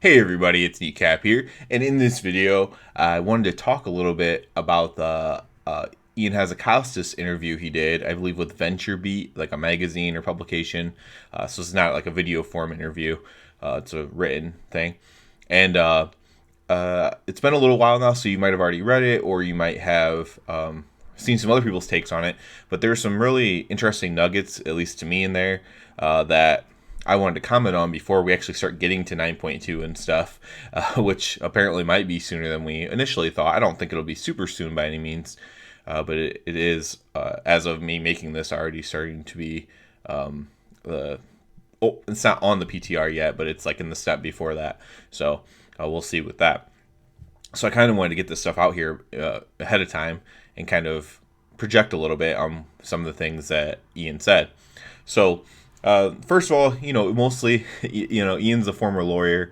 Hey everybody, it's Kneecap here, and in this video, I wanted to talk a little bit about the Ian Hazzikostas interview he did, I believe with VentureBeat, like a magazine or publication. So it's not like a video form interview; it's a written thing. And it's been a little while now, so you might have already read it, or you might have seen some other people's takes on it. But there's some really interesting nuggets, at least to me, in there that I wanted to comment on before we actually start getting to 9.2 and stuff, which apparently might be sooner than we initially thought. I don't think it'll be super soon by any means, but it is, as of me making this, already starting to be the. Oh, it's not on the PTR yet, but it's like in the step before that. So we'll see with that. So I kind of wanted to get this stuff out here ahead of time and kind of project a little bit on some of the things that Ian said. So first of all, mostly, Ian's a former lawyer.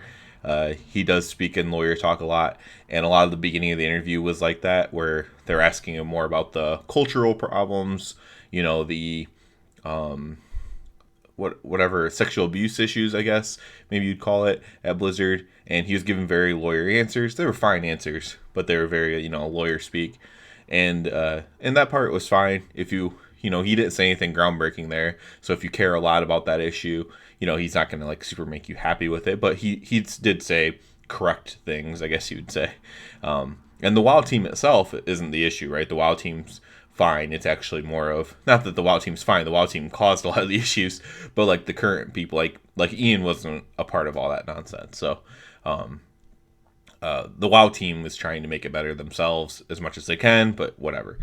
He does speak in lawyer talk a lot, and a lot of the beginning of the interview was like that, where they're asking him more about the cultural problems, the whatever sexual abuse issues, I guess maybe you'd call it, at Blizzard, and he was giving very lawyer answers. They were fine answers, but they were very lawyer speak, and that part was fine. If he didn't say anything groundbreaking there, so if you care a lot about that issue, he's not gonna like super make you happy with it, but he did say correct things, I guess you would say. And the WoW team itself isn't the issue, right? The WoW team's fine. It's actually more of, not that the WoW team's fine. The WoW team caused a lot of the issues, but like the current people, like Ian wasn't a part of all that nonsense. So the WoW team is trying to make it better themselves as much as they can, but whatever.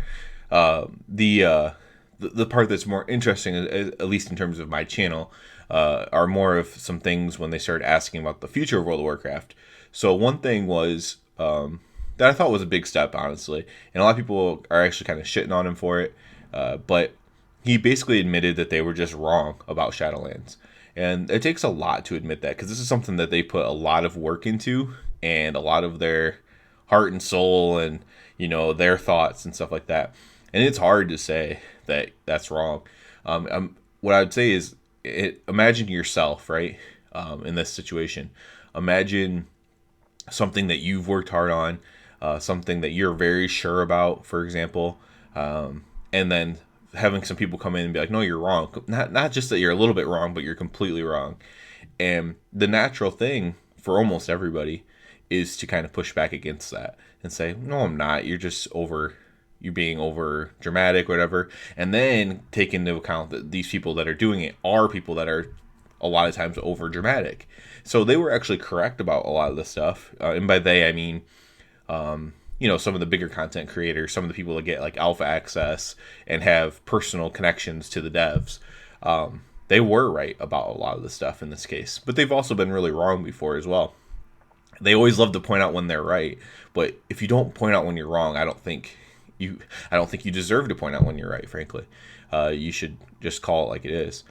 The part that's more interesting, at least in terms of my channel, are more of some things when they started asking about the future of World of Warcraft. So one thing was that I thought was a big step, honestly, and a lot of people are actually kind of shitting on him for it, but he basically admitted that they were just wrong about Shadowlands. And it takes a lot to admit that, because this is something that they put a lot of work into, and a lot of their heart and soul, and their thoughts and stuff like that. And it's hard to say that that's wrong. What I would say is, imagine yourself, right, in this situation. Imagine something that you've worked hard on, something that you're very sure about, for example, and then having some people come in and be like, no, you're wrong. Not just that you're a little bit wrong, but you're completely wrong. And the natural thing for almost everybody is to kind of push back against that and say, no, I'm not. You're being over dramatic, whatever. And then take into account that these people that are doing it are people that are a lot of times over dramatic. So they were actually correct about a lot of this stuff. And by they, I mean, some of the bigger content creators, some of the people that get like alpha access and have personal connections to the devs. They were right about a lot of the stuff in this case, but they've also been really wrong before as well. They always love to point out when they're right, but if you don't point out when you're wrong, I don't think you deserve to point out when you're right, frankly. You should just call it like it is.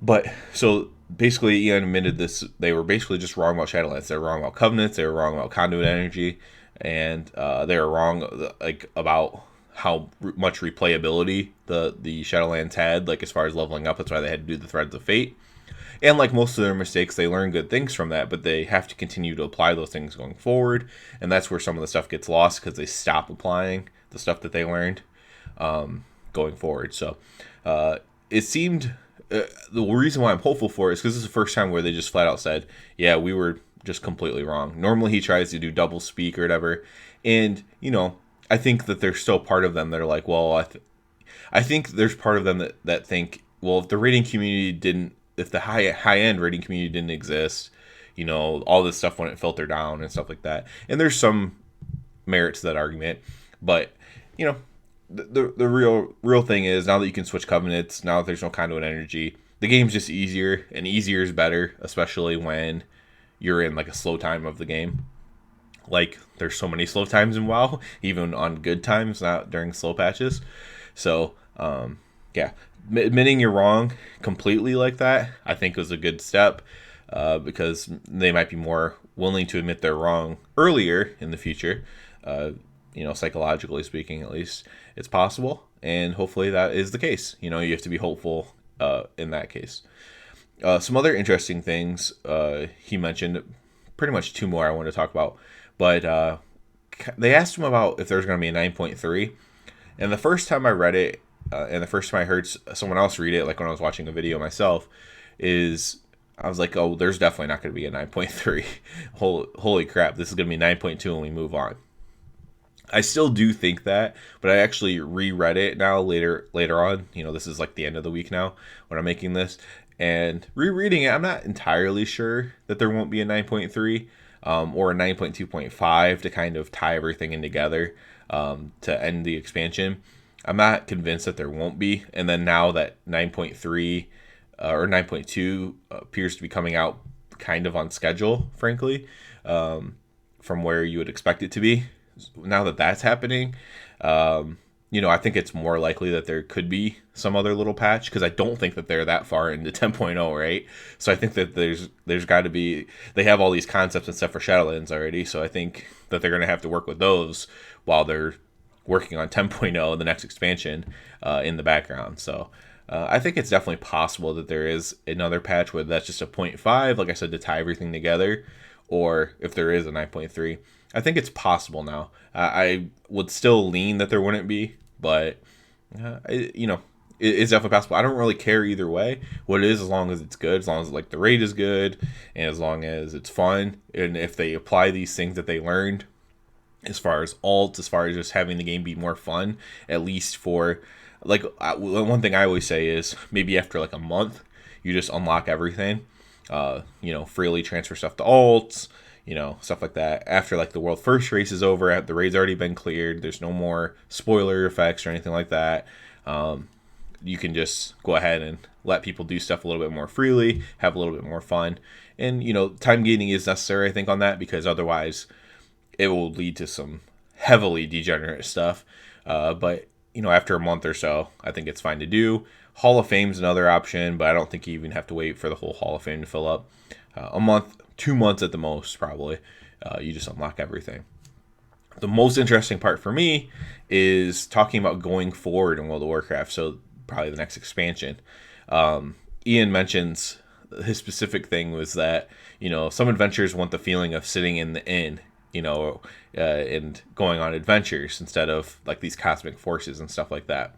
But so basically, Ian admitted this. They were basically just wrong about Shadowlands. They were wrong about Covenants. They were wrong about Conduit Energy, and they were wrong about how much replayability the Shadowlands had, like as far as leveling up. That's why they had to do the Threads of Fate. And like most of their mistakes, they learn good things from that, but they have to continue to apply those things going forward. And that's where some of the stuff gets lost, because they stop applying the stuff that they learned going forward. So it seemed, the reason why I'm hopeful for it is because this is the first time where they just flat out said, yeah, we were just completely wrong. Normally he tries to do double speak or whatever. And, I think that there's still part of them that are like, well, I think there's part of them that think, well, if the rating community didn't, if the high end rating community didn't exist, all this stuff wouldn't filter down and stuff like that. And there's some merit to that argument, but the real thing is, now that you can switch covenants, now that there's no conduit energy, the game's just easier, and easier is better, especially when you're in like a slow time of the game. Like, there's so many slow times in WoW, even on good times, not during slow patches. So yeah, admitting you're wrong completely like that, I think, was a good step, because they might be more willing to admit they're wrong earlier in the future. Psychologically speaking, at least, it's possible, and hopefully that is the case. You have to be hopeful in that case. Some other interesting things he mentioned pretty much two more I want to talk about. But they asked him about if there's going to be a 9.3. And the first time I read it, and the first time I heard someone else read it, like when I was watching a video myself, is I was like, oh, there's definitely not going to be a 9.3. Holy crap, this is going to be 9.2 when we move on. I still do think that, but I actually reread it now later on. This is like the end of the week now when I'm making this. And rereading it, I'm not entirely sure that there won't be a 9.3 or a 9.2.5 to kind of tie everything in together to end the expansion. I'm not convinced that there won't be. And then now that 9.3 or 9.2 appears to be coming out kind of on schedule, frankly, from where you would expect it to be. Now that that's happening, I think it's more likely that there could be some other little patch, because I don't think that they're that far into 10.0, right? So I think that there's got to be, they have all these concepts and stuff for Shadowlands already, so I think that they're going to have to work with those while they're working on 10.0, the next expansion, in the background. So I think it's definitely possible that there is another patch where that's just a 0.5, like I said, to tie everything together, or if there is a 9.3. I think it's possible now. I would still lean that there wouldn't be, but it's definitely possible. I don't really care either way what it is, as long as it's good, as long as like the raid is good, and as long as it's fun, and if they apply these things that they learned as far as alts, as far as just having the game be more fun, at least for like one thing I always say is maybe after like a month, you just unlock everything, freely transfer stuff to alts, stuff like that. After like the world first race is over, the raid's already been cleared, there's no more spoiler effects or anything like that. You can just go ahead and let people do stuff a little bit more freely, have a little bit more fun. And, time gating is necessary, I think, on that, because otherwise it will lead to some heavily degenerate stuff. But, after a month or so, I think it's fine to do. Hall of Fame's another option, but I don't think you even have to wait for the whole Hall of Fame to fill up. A month, 2 months at the most, probably. You just unlock everything. The most interesting part for me is talking about going forward in World of Warcraft, so probably the next expansion. Ian mentions his specific thing was that, some adventurers want the feeling of sitting in the inn, and going on adventures instead of like these cosmic forces and stuff like that.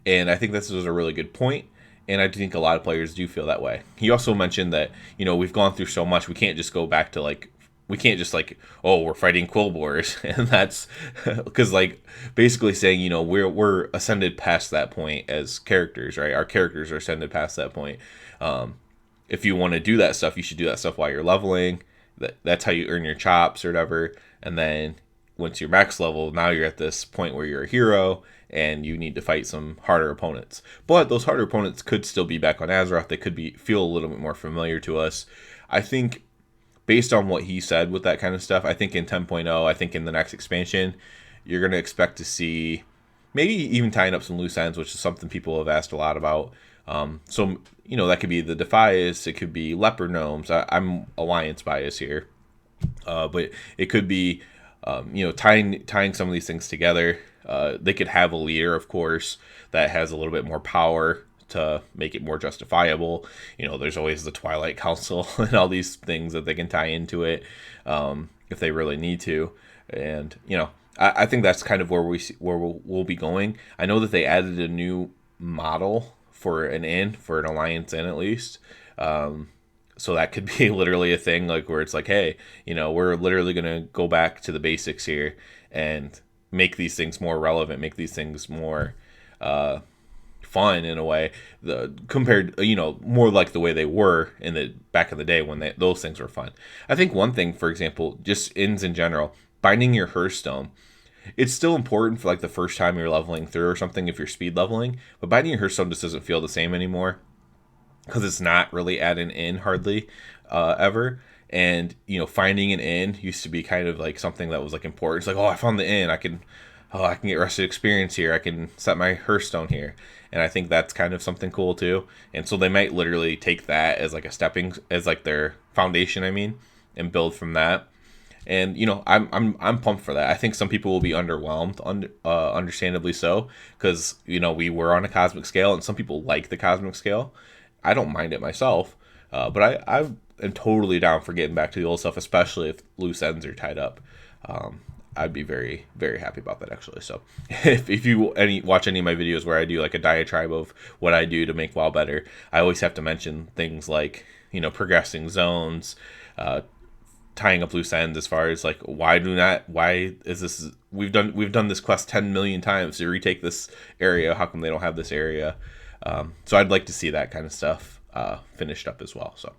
And I think this was a really good point. And I think a lot of players do feel that way. He also mentioned that, we've gone through so much, we can't just go back to oh, we're fighting Quillboars. And that's because basically saying, we're ascended past that point as characters, right? Our characters are ascended past that point. If you want to do that stuff, you should do that stuff while you're leveling. That's how you earn your chops or whatever. And then once you're max level, now you're at this point where you're a hero and you need to fight some harder opponents. But those harder opponents could still be back on Azeroth. They could feel a little bit more familiar to us. I think based on what he said with that kind of stuff, I think in 10.0, I think in the next expansion, you're going to expect to see maybe even tying up some loose ends, which is something people have asked a lot about. So, that could be the Defias, it could be Leper Gnomes. I'm Alliance bias here. But it could be, tying some of these things together. They could have a leader, of course, that has a little bit more power to make it more justifiable. There's always the Twilight Council and all these things that they can tie into it if they really need to. And, I think that's kind of where we'll be going. I know that they added a new model for an Alliance inn at least. So that could be literally a thing where it's hey, we're literally going to go back to the basics here and make these things more relevant, make these things more fun in a way, compared, more like the way they were in the back in the day when those things were fun. I think one thing, for example, just inns in general, binding your Hearthstone, it's still important for the first time you're leveling through or something if you're speed leveling, but binding your Hearthstone just doesn't feel the same anymore because it's not really at an inn hardly ever. And finding an inn used to be kind of something that was important. It's I found the inn, I can get rested experience here, I can set my Hearthstone here. And I think that's kind of something cool too. And so they might literally take that as their foundation, and build from that. And I'm pumped for that. I think some people will be underwhelmed, understandably so, because we were on a cosmic scale, and some people like the cosmic scale. I don't mind it myself, but am totally down for getting back to the old stuff, especially if loose ends are tied up. I'd be very, very happy about that, actually. So if you watch any of my videos where I do like a diatribe of what I do to make WoW better, I always have to mention things like, progressing zones, tying up loose ends, as far as like, why is this, we've done this quest 10 million times to retake this area, how come they don't have this area? So I'd like to see that kind of stuff finished up as well. So,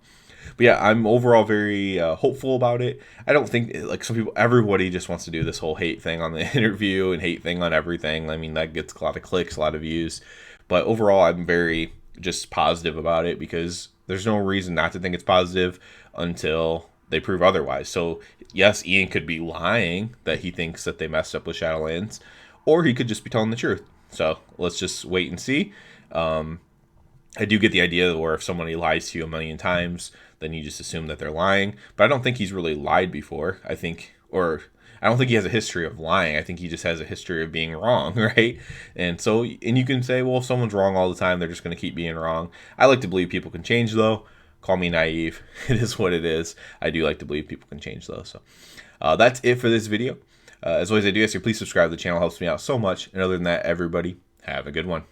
but yeah, I'm overall very hopeful about it. I don't think, like, everybody just wants to do this whole hate thing on the interview and hate thing on everything. I mean, that gets a lot of clicks, a lot of views. But overall, I'm very just positive about it, because there's no reason not to think it's positive until they prove otherwise. So yes, Ian could be lying that he thinks that they messed up with Shadowlands, or he could just be telling the truth. So let's just wait and see. I do get the idea where if somebody lies to you a million times, then you just assume that they're lying. But I don't think he's really lied before. I don't think he has a history of lying. I think he just has a history of being wrong, right? And you can say, well, if someone's wrong all the time, they're just going to keep being wrong. I like to believe people can change, though. Call me naive. It is what it is. I do like to believe people can change, though. So that's it for this video. As always, I do ask you, please subscribe to the channel. It helps me out so much. And other than that, everybody, have a good one.